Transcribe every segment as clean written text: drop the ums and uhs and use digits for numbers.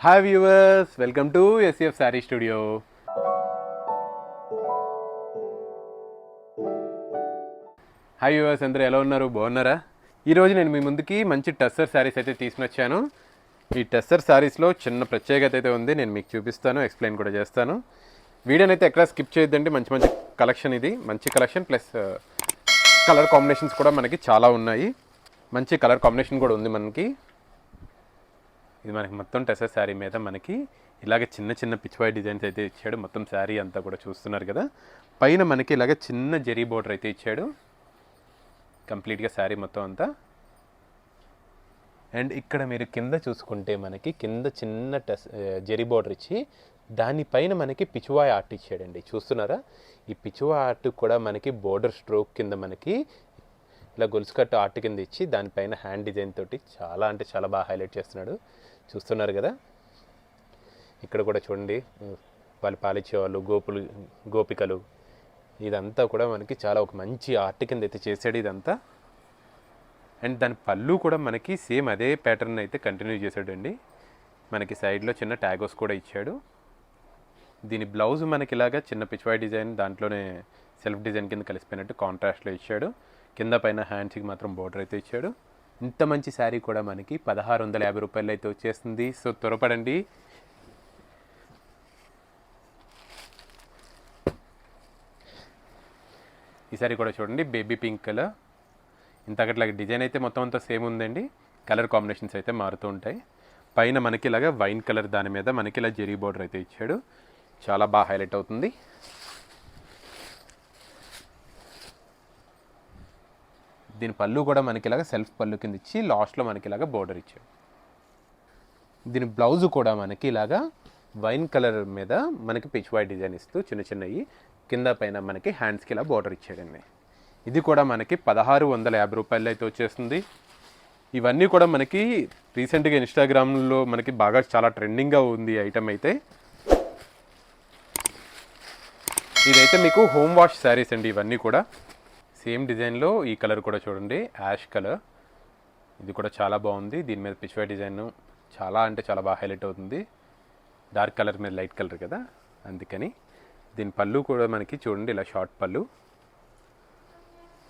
Hi viewers, welcome to SF sari studio. Hi viewers, అందరూ ఎలా ఉన్నారు? బాగున్నారా? ఈరోజు నేను మీ ముందుకి మంచి టస్సర్ శారీస్ అయితే తీసుకుని వచ్చాను. ఈ టస్సర్ శారీస్లో చిన్న ప్రత్యేకత అయితే ఉంది, నేను మీకు చూపిస్తాను, ఎక్స్ప్లెయిన్ కూడా చేస్తాను. వీడియోని అయితే ఎక్కడా స్కిప్ చేయొద్దండి. మంచి మంచి కలెక్షన్, ఇది మంచి కలెక్షన్ ప్లస్ కలర్ కాంబినేషన్స్ కూడా మనకి చాలా ఉన్నాయి. మంచి కలర్ కాంబినేషన్ కూడా ఉంది మనకి. ఇది మనకి మొత్తం టెసర్ శారీ మీద మనకి ఇలాగ చిన్న చిన్న పిచ్వాయ్ డిజైన్స్ అయితే ఇచ్చాడు. మొత్తం శారీ అంతా కూడా చూస్తున్నారు కదా. పైన మనకి ఇలాగ చిన్న జరీ బోర్డర్ అయితే ఇచ్చాడు కంప్లీట్గా శారీ మొత్తం అంతా. అండ్ ఇక్కడ మీరు కింద చూసుకుంటే మనకి కింద చిన్న జరీ బోర్డర్ ఇచ్చి దానిపైన మనకి పిచ్వాయ్ ఆర్ట్ ఇచ్చాడండి. చూస్తున్నారా? ఈ పిచ్వాయ్ ఆర్ట్ కూడా మనకి బోర్డర్ స్ట్రోక్ కింద మనకి ఇలా గొలుసు కట్టు ఆర్ట్ కింద ఇచ్చి దానిపైన హ్యాండ్ డిజైన్ తోటి చాలా అంటే చాలా బాగా హైలైట్ చేస్తున్నాడు. చూస్తున్నారు కదా. ఇక్కడ కూడా చూడండి, వాళ్ళు పాలిచ్చేవాళ్ళు, గోపికలు, ఇదంతా కూడా మనకి చాలా ఒక మంచి ఆర్ట్ కింద అయితే చేసాడు ఇదంతా. అండ్ దాని పళ్ళు కూడా మనకి సేమ్ అదే ప్యాటర్న్ అయితే కంటిన్యూ చేశాడండి. మనకి సైడ్లో చిన్న ట్యాగోస్ కూడా ఇచ్చాడు. దీని బ్లౌజ్ మనకి ఇలాగా చిన్న పిచ్వాయ్ డిజైన్, దాంట్లోనే సెల్ఫ్ డిజైన్ కింద కలిసిపోయినట్టు కాంట్రాస్ట్లో ఇచ్చాడు. కింద పైన హ్యాండ్స్కి మాత్రం బోర్డర్ అయితే ఇచ్చాడు. ఇంత మంచి శారీ కూడా మనకి 1650 రూపాయలు అయితే వచ్చేస్తుంది. సో త్వరపడండి. ఈ శారీ కూడా చూడండి, బేబీ పింక్ కలర్. ఇంతకట్లాగా డిజైన్ అయితే మొత్తం అంతా సేమ్ ఉందండి, కలర్ కాంబినేషన్స్ అయితే మారుతూ ఉంటాయి. పైన మనకి ఇలాగా వైన్ కలర్, దాని మీద మనకి ఇలా జెరీ బోర్డర్ అయితే ఇచ్చాడు. చాలా బాగా హైలైట్ అవుతుంది. దీని పళ్ళు కూడా మనకి ఇలాగ సెల్ఫ్ పళ్ళు కింద ఇచ్చి లాస్ట్లో మనకి ఇలాగ బోర్డర్ ఇచ్చాడు. దీని బ్లౌజ్ కూడా మనకి ఇలాగా వైన్ కలర్ మీద మనకి పిచ్వాయ్ డిజైన్ ఇస్తూ చిన్న చిన్నవి కింద పైన మనకి హ్యాండ్స్కి ఇలా బోర్డర్ ఇచ్చాడండి. ఇది కూడా మనకి 1650 రూపాయలు అయితే వచ్చేస్తుంది. ఇవన్నీ కూడా మనకి రీసెంట్గా ఇన్స్టాగ్రామ్లో మనకి బాగా చాలా ట్రెండింగ్గా ఉంది ఐటమ్ అయితే. ఇదైతే మీకు హోమ్ వాష్ శారీస్ అండి. ఇవన్నీ కూడా సేమ్ డిజైన్లో ఈ కలర్ కూడా చూడండి, యాష్ కలర్. ఇది కూడా చాలా బాగుంది. దీని మీద పిచ్వాయ్ డిజైన్ చాలా అంటే చాలా బాగా హైలైట్ అవుతుంది. డార్క్ కలర్ మీద లైట్ కలర్ కదా, అందుకని. దీని పళ్ళు కూడా మనకి చూడండి ఇలా షార్ట్ పళ్ళు.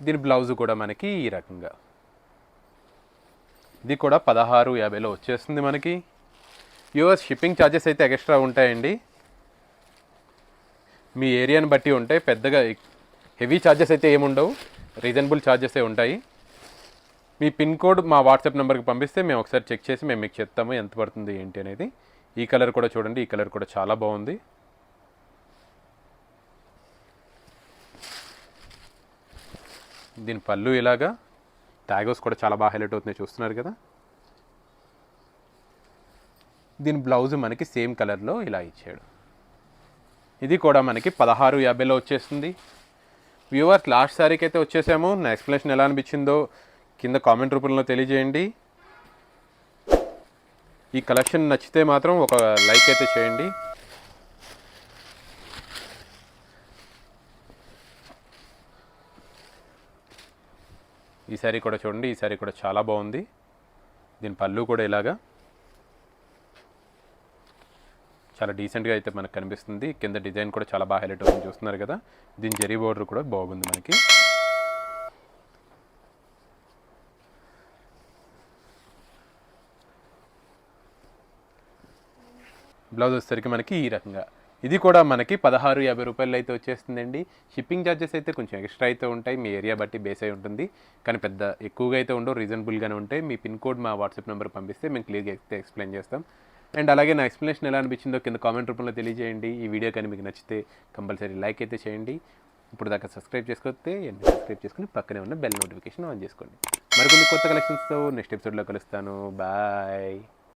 దీని బ్లౌజ్ కూడా మనకి ఈ రకంగా. ఇది కూడా 1650లో వచ్చేస్తుంది మనకి. యూఎస్ షిప్పింగ్ ఛార్జెస్ అయితే ఎక్స్ట్రా ఉంటాయండి, మీ ఏరియాని బట్టి ఉంటాయి. పెద్దగా హెవీ ఛార్జెస్ అయితే ఏముండవు, రీజనబుల్ ఛార్జెసే ఉంటాయి. మీ పిన్ కోడ్ మా వాట్సాప్ నెంబర్కి పంపిస్తే మేము ఒకసారి చెక్ చేసి మేము మీకు చెప్తాము ఎంత పడుతుంది ఏంటి అనేది. ఈ కలర్ కూడా చూడండి, ఈ కలర్ కూడా చాలా బాగుంది. దీని పళ్ళు ఇలాగా ట్యాగోస్ కూడా చాలా బాగా హైలైట్ అవుతుంది, చూస్తున్నారు కదా. దీని బ్లౌజ్ మనకి సేమ్ కలర్లో ఇలా ఇచ్చాడు. ఇది కూడా మనకి 1650లో వచ్చేస్తుంది. వ్యూవర్స్, లాస్ట్ సారీకి అయితే వచ్చేసాము. నా ఎక్స్ప్లెనేషన్ ఎలా అనిపించిందో కింద కామెంట్ రూపంలో తెలియజేయండి. ఈ కలెక్షన్ నచ్చితే మాత్రం ఒక లైక్ అయితే చేయండి. ఈ సారీ కూడా చూడండి, ఈ సారీ కూడా చాలా బాగుంది. దీని పళ్ళు కూడా ఇలాగా చాలా డీసెంట్గా అయితే మనకు కనిపిస్తుంది. కింద డిజైన్ కూడా చాలా బాగా హైలైట్ అవుతుంది, చూస్తున్నారు కదా. దీని జరీ బోర్డర్ కూడా బాగుంది మనకి. బ్లౌజ్ వచ్చేసరికి మనకి ఈ రకంగా. ఇది కూడా మనకి 1650 రూపాయలు అయితే వచ్చేస్తుందండి. షిప్పింగ్ ఛార్జెస్ అయితే కొంచెం ఎక్స్ట్రా అయితే ఉంటాయి, మీ ఏరియా బట్టి బేస్ అయి ఉంటుంది. కానీ పెద్ద ఎక్కువగా అయితే ఉండవు, రీజనబుల్గానే ఉంటాయి. మీ పిన్ కోడ్ మా వాట్సాప్ నెంబర్ పంపిస్తే మేము క్లియర్గా అయితే ఎక్స్ప్లెయిన్ చేస్తాం. అండ్ అలాగే నా ఎక్స్ప్లెనేషన్ ఎలా అనిపించిందో కింద కామెంట్ రూపంలో తెలియజేయండి. ఈ వీడియో కానీ మీకు నచ్చితే కంపల్సరీ లైక్ అయితే చేయండి. ఇప్పుడు దాకా సబ్స్క్రైబ్ చేసుకుంటే సబ్స్క్రైబ్ చేసుకుని పక్కనే ఉన్న బెల్ నోటిఫికేషన్ ఆన్ చేసుకోండి. మరికొన్ని కొత్త కలెక్షన్స్తో నెక్స్ట్ ఎపిసోడ్లో కలుస్తాను. బాయ్.